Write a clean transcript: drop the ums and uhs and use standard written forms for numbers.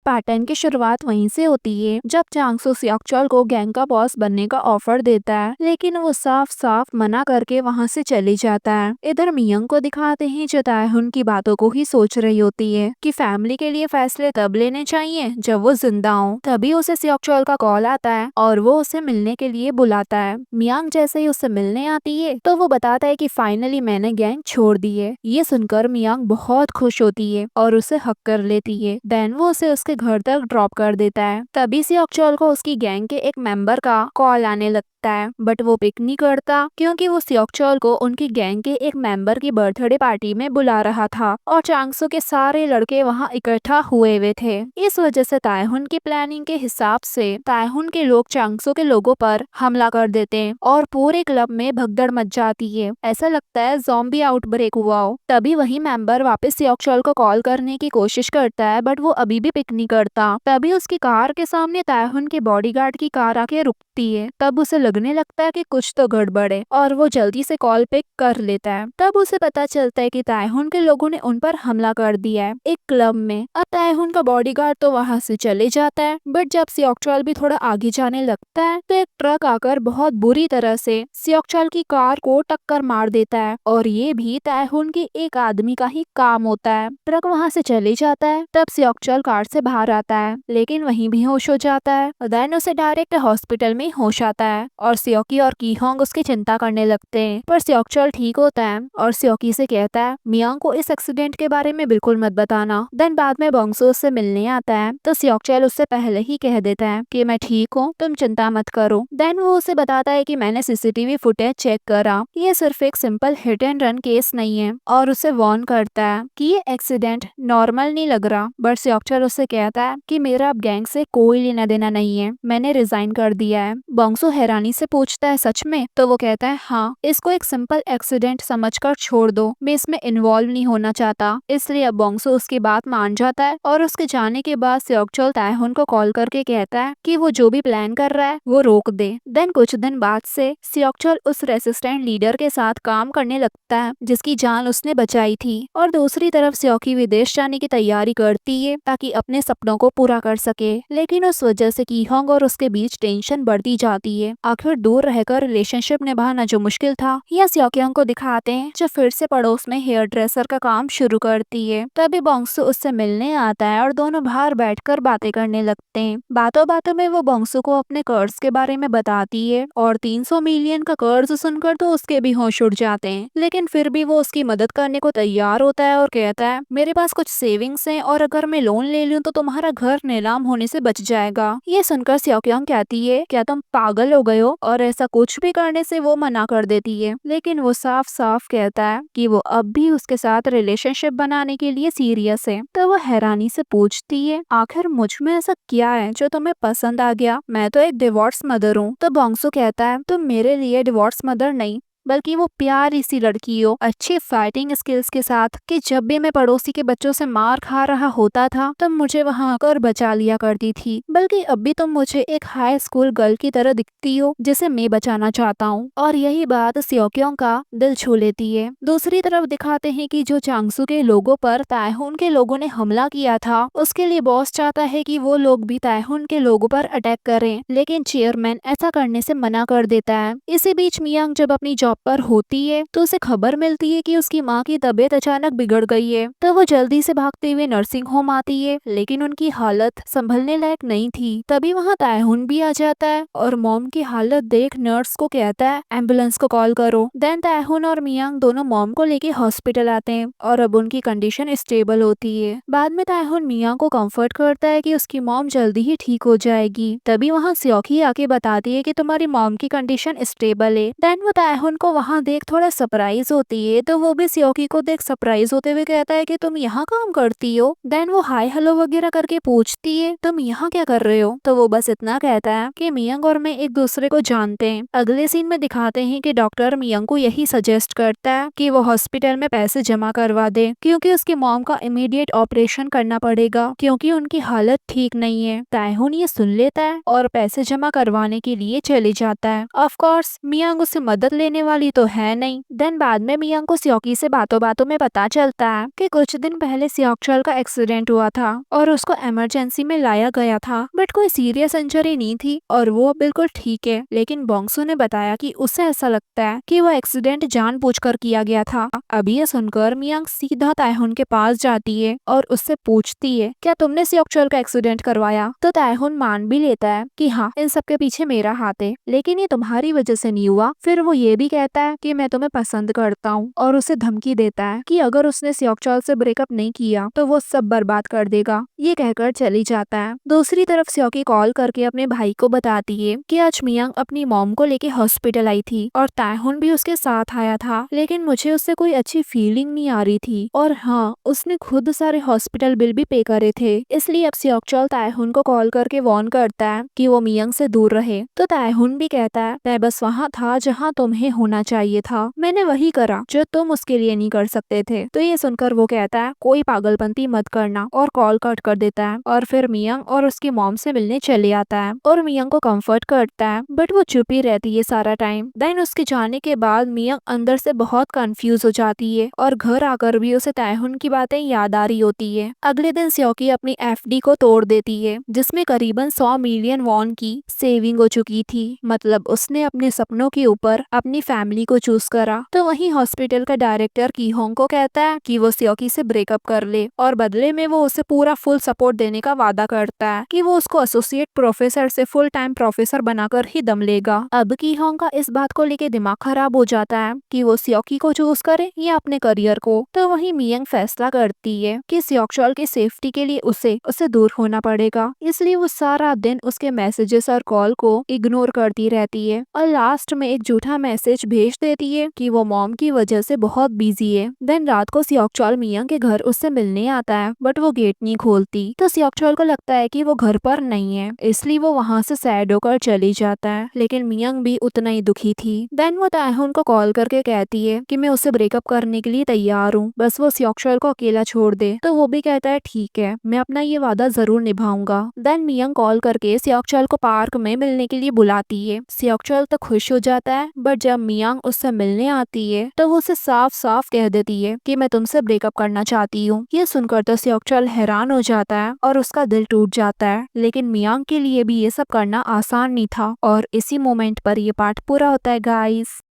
Pattern की शुरुआत वहीं से होती है जब चांगसो सियोक्चोल को गैंग का बॉस बनने का ऑफर देता है, लेकिन वो साफ साफ मना करके वहाँ से चले जाता है। इधर मियोंग को दिखाते हैं जो ताएहुन की बातों को ही सोच रही होती है कि फैमिली के लिए फैसले तब लेने चाहिए जब वो जिंदा हो। तभी उसे सियोक्चोल का कॉल आता है और वो उसे मिलने के लिए बुलाता है। मियांग जैसे ही उससे मिलने आती है तो वो बताता है कि फाइनली मैंने गैंग छोड़ दी है। ये सुनकर मियांग बहुत खुश होती है और उसे हक कर लेती है। देन वो उसे उसके घर तक ड्रॉप कर देता है। तभी सियोक्चोल को उसकी गैंग के एक मेंबर का कॉल आने लगता है, बट वो पिक नहीं करता क्योंकि वो सियोक्चोल को उनकी गैंग के एक मेंबर की बर्थडे पार्टी में बुला रहा था और चांगसो के सारे लड़के वहाँ इकट्ठा हुए थे। इस वजह से ताएहुन की प्लानिंग के हिसाब से ताएहुन के लोग चांगसो के लोगों पर हमला कर देते हैं और पूरे क्लब में भगदड़ मच जाती है। ऐसा लगता है ज़ॉम्बी आउटब्रेक हुआ हो। तभी वही मेंबर वापस सियोक्चोल को कॉल करने की कोशिश करता है, बट वो अभी भी पिक नहीं करता। तभी उसकी कार के सामने ताएहुन के बॉडीगार्ड की कार आके रुकती है। तब उसे लगने लगता है कि कुछ तो गड़बड़ है और वो जल्दी से कॉल पिक कर लेता है। तब उसे पता चलता है कि ताएहुन के लोगों ने उन पर हमला कर दिया है एक क्लब में। अब ताएहुन का बॉडीगार्ड तो वहाँ से चले जाता है, बट जब सियोक्चोल भी थोड़ा आगे जाने लगता है तो एक ट्रक आकर बहुत बुरी तरह से सियोक्चोल की कार को टक्कर मार देता है और ये भी ताएहुन के एक आदमी का ही काम होता है। ट्रक वहाँ से चले जाता है। तब सियोक्चोल कार से बाहर आता है, लेकिन वहीं बेहोश हो जाता है। देन उसे डायरेक्ट हॉस्पिटल में होश आता है और सियोकी और कीहोंग उसकी चिंता करने लगते हैं, पर सियोक्चोल ठीक होता है और सियोकी से कहता है मियांग को इस एक्सीडेंट के बारे में बिल्कुल मत बताना। देन बाद में बोंगसो उससे मिलने आता है तो सियोक्चोल उससे पहले ही कह देता है कि मैं ठीक हूँ, तुम चिंता मत करो। देन वो उसे बताता है कि मैंने सीसीटीवी फुटेज चेक करा, ये सिर्फ एक simple hit and run case नहीं है, और उसे वार्न करता है कि ये एक्सीडेंट नॉर्मल नहीं लग रहा। बट सियोक्चोल उससे कहता है कि मेरा अब गैंग से कोई लेना देना नहीं है, मैंने रिजाइन कर दिया है। बोंगसो हैरानी से पूछता है सच में? तो वो कहता है हाँ, इसको एक सिंपल एक्सीडेंट समझकर छोड़ दो, मैं इसमें इन्वॉल्व नहीं होना चाहता। इसलिए अब बोंगसो उसकी बात मान जाता है और उसके जाने के बाद सियोक्चोल ताएहुन को कॉल करके कहता है कि वो जो भी प्लान कर रहा है वो रोक दे। देन कुछ दिन बाद से सियोक्चोल उस रेसिस्टेंट लीडर के साथ काम करने लगता है जिसकी जान उसने बचाई थी, और दूसरी तरफ सियोकी विदेश जाने की तैयारी करती है ताकि अपने सपनों को पूरा कर सके। लेकिन उस वजह से कीहोंग और उसके बीच टेंशन बढ़ती जाती है। आखिर दूर रहकर रिलेशनशिप निभाना जो मुश्किल था, यह सियोक्योंग को दिखाते हैं जो फिर से पड़ोस में हेयर ड्रेसर का काम शुरू करती है। तभी बोंगसो उससे मिलने आता है और दोनों बाहर बैठकर बातें करने लगते हैं। बातों बातों में वो बोंगसो को अपने कर्ज के बारे में बताती है और 300 मिलियन का कर्ज सुनकर तो उसके भी होश उड़ जाते हैं, लेकिन फिर भी वो उसकी मदद करने को तैयार होता है और कहता है मेरे पास कुछ सेविंग्स हैं और अगर मैं लोन ले लूं तो तुम्हारा घर नीलाम होने से बच जाएगा। ये सुनकर सियोक्योंग कहती है क्या तुम पागल हो गए हो, और ऐसा कुछ भी करने से वो मना कर देती है। लेकिन वो साफ साफ कहता है कि वो अब भी उसके साथ रिलेशनशिप बनाने के लिए सीरियस है। तो वो हैरानी से पूछती है आखिर मुझ में ऐसा क्या है जो तुम्हें पसंद आ गया, मैं तो एक डिवोर्स मदर हूँ। तो बोंगसो कहता है तुम मेरे लिए डिवोर्स मदर नहीं बल्कि वो प्यारी सी लड़की हो, अच्छी फाइटिंग स्किल्स के साथ, कि जब भी मैं पड़ोसी के बच्चों से मार खा रहा होता था तुम मुझे वहां आकर बचा लिया करती थी, बल्कि अब भी तुम मुझे एक हाई स्कूल गर्ल की तरह दिखती हो जिसे मैं बचाना चाहता हूँ। और यही बात सियोक्योंग का दिल छू लेती है। दूसरी तरफ दिखाते हैं कि जो चांगसू के लोगों पर ताएहुन के लोगों ने हमला किया था, उसके लिए बॉस चाहता है कि वो लोग भी ताएहुन के लोगों पर अटैक करें, लेकिन चेयरमैन ऐसा करने से मना कर देता है। इसी बीच मियांग जब अपनी जॉब पर होती है तो उसे खबर मिलती है कि उसकी माँ की तबीयत अचानक बिगड़ गई है। तो वो जल्दी से भागते हुए नर्सिंग होम आती है, लेकिन उनकी हालत संभलने लायक नहीं थी। तभी वहाँ ताएहुन भी आ जाता है और मॉम की हालत देख नर्स को कहता है एम्बुलेंस को कॉल करो। देन ताएहुन और मियांग दोनों मॉम को लेके हॉस्पिटल आते हैं और अब उनकी कंडीशन स्टेबल होती है। बाद में ताएहुन मियांग को कंफर्ट करता है कि उसकी मॉम जल्दी ही ठीक हो जाएगी। तभी वहाँ सियोकी आके बताती है कि तुम्हारी मॉम की कंडीशन स्टेबल है। देन वो ताएहुन को वहाँ देख थोड़ा सरप्राइज होती है, तो वो भी सियोकी को देख सरप्राइज होते हुए कहता है कि तुम यहाँ काम करती हो। देन वो हाय हेलो वगैरह करके पूछती है तुम यहाँ क्या कर रहे हो, तो वो बस इतना कहता है कि मियांग और मैं एक दूसरे को जानते हैं। अगले सीन में दिखाते हैं कि डॉक्टर मियांग को यही सजेस्ट करता है कि वो हॉस्पिटल में पैसे जमा करवा दे क्योंकि उसकी मॉम का इमीडिएट ऑपरेशन करना पड़ेगा क्योंकि उनकी हालत ठीक नहीं है। ताएहुन ये सुन लेता है और पैसे जमा करवाने के लिए चले जाता है। ऑफ कोर्स मियांग उससे मदद लेने वाली वाली तो है नहीं। देन बाद में मियांग को सियोकी से बातों बातों में पता चलता है कि कुछ दिन पहले सियोकचल का एक्सीडेंट हुआ था और उसको इमरजेंसी में लाया गया था, बट कोई सीरियस इंजरी नहीं थी और वो अब बिल्कुल ठीक है। लेकिन बोंगसू ने बताया कि उसे ऐसा लगता है कि वो एक्सीडेंट जानबूझकर किया गया था। अब ये सुनकर मियांग सीधा तायहुन के पास जाती है और उससे पूछती है, क्या तुमने सियोकचल का एक्सीडेंट करवाया? तो तायहुन मान भी लेता है कि हाँ, इन सब के पीछे मेरा हाथ है, लेकिन ये तुम्हारी वजह से नहीं हुआ। फिर वो ये भी कहता है कि मैं तुम्हें पसंद करता हूँ और उसे धमकी देता है कि अगर उसने सियोकचल से ब्रेकअप नहीं किया तो वो सब बर्बाद कर देगा। ये कहकर चली जाता है। दूसरी तरफ सियोकी कॉल करके अपने भाई को बताती है कि आज मियांग अपनी मॉम को लेके हॉस्पिटल आई थी और तायहुन भी उसके साथ आया था, लेकिन मुझे उससे कोई अच्छी फीलिंग नहीं आ रही थी और हाँ, उसने खुद सारे हॉस्पिटल बिल भी पे करे थे। इसलिए अब सियोकचल तायहुन को कॉल करके वार्न करता है कि वो मियांग से दूर रहे। तो तायहुन भी कहता है, मैं बस वहाँ था जहाँ तुम्हें होना चाहिए था, मैंने वही करा जो तुम उसके लिए नहीं कर सकते थे। तो ये सुनकर वो कहता है, कोई पागलपंती मत करना, और कॉल कट कर देता है। और फिर मियांग और उसकी मॉम से मिलने चले आता है और मियांग को कंफर्ट करता है, बट वो चुप ही रहती है सारा टाइम। देन उसके जाने के बाद मियांग अंदर से बहुत कंफ्यूज हो जाती है और घर आकर भी उसे तायहुन की बातें याद आ रही होती है। अगले दिन सियोकी अपनी एफडी को तोड़ देती है जिसमें करीबन 100 मिलियन वॉन की सेविंग हो चुकी थी। मतलब उसने अपने सपनों के ऊपर अपनी फैमिली को चूज करा। तो वहीं हॉस्पिटल का डायरेक्टर की होंग को कहता है कि वो सियोकी से ब्रेकअप कर ले और बदले में वो उसे पूरा फुल सपोर्ट देने का वादा करता है कि वो उसको एसोसिएट प्रोफेसर से फुल टाइम प्रोफेसर बनाकर ही दम लेगा। अब की होंग का इस बात को लेके दिमाग खराब हो जाता है कि वो सियोकी को चूज करे या अपने करियर को। तो वहीं मियांग फैसला करती है कि सियोकचल की सेफ्टी के लिए उसे दूर होना पड़ेगा, इसलिए वो सारा दिन उसके मैसेजेस और कॉल को इग्नोर करती रहती है और लास्ट में एक झूठा मैसेज भेज देती है कि वो मॉम की वजह से बहुत बिजी है। देन रात को सियोकचल मियांग के घर उससे मिलने आता है, बट वो गेट नहीं खोलती। तो सियोकचल को लगता है कि वो घर पर नहीं है, इसलिए वो वहाँ से सैड होकर चली जाता है। लेकिन मियांग भी उतना ही दुखी थी। देन वो तायहुन को कॉल करके कहती है कि मैं उससे ब्रेकअप करने के लिए तैयार हूँ, बस वो सियोकचल को अकेला छोड़ दे। तो वो भी कहता है ठीक है, मैं अपना ये वादा जरूर निभाऊंगा। देन मियांग कॉल करके सियोकचल को पार्क में मिलने के लिए बुलाती है। सियोकचल तो खुश हो जाता है, बट जब मियांग उससे मिलने आती है तो वो उसे साफ साफ कह देती है कि मैं तुमसे ब्रेकअप करना चाहती हूँ। ये सुनकर तो सियोकचल हैरान हो जाता है और उसका दिल टूट जाता है। लेकिन मियांग के लिए भी ये सब करना आसान नहीं था और इसी मोमेंट पर ये पार्ट पूरा होता है गाइस।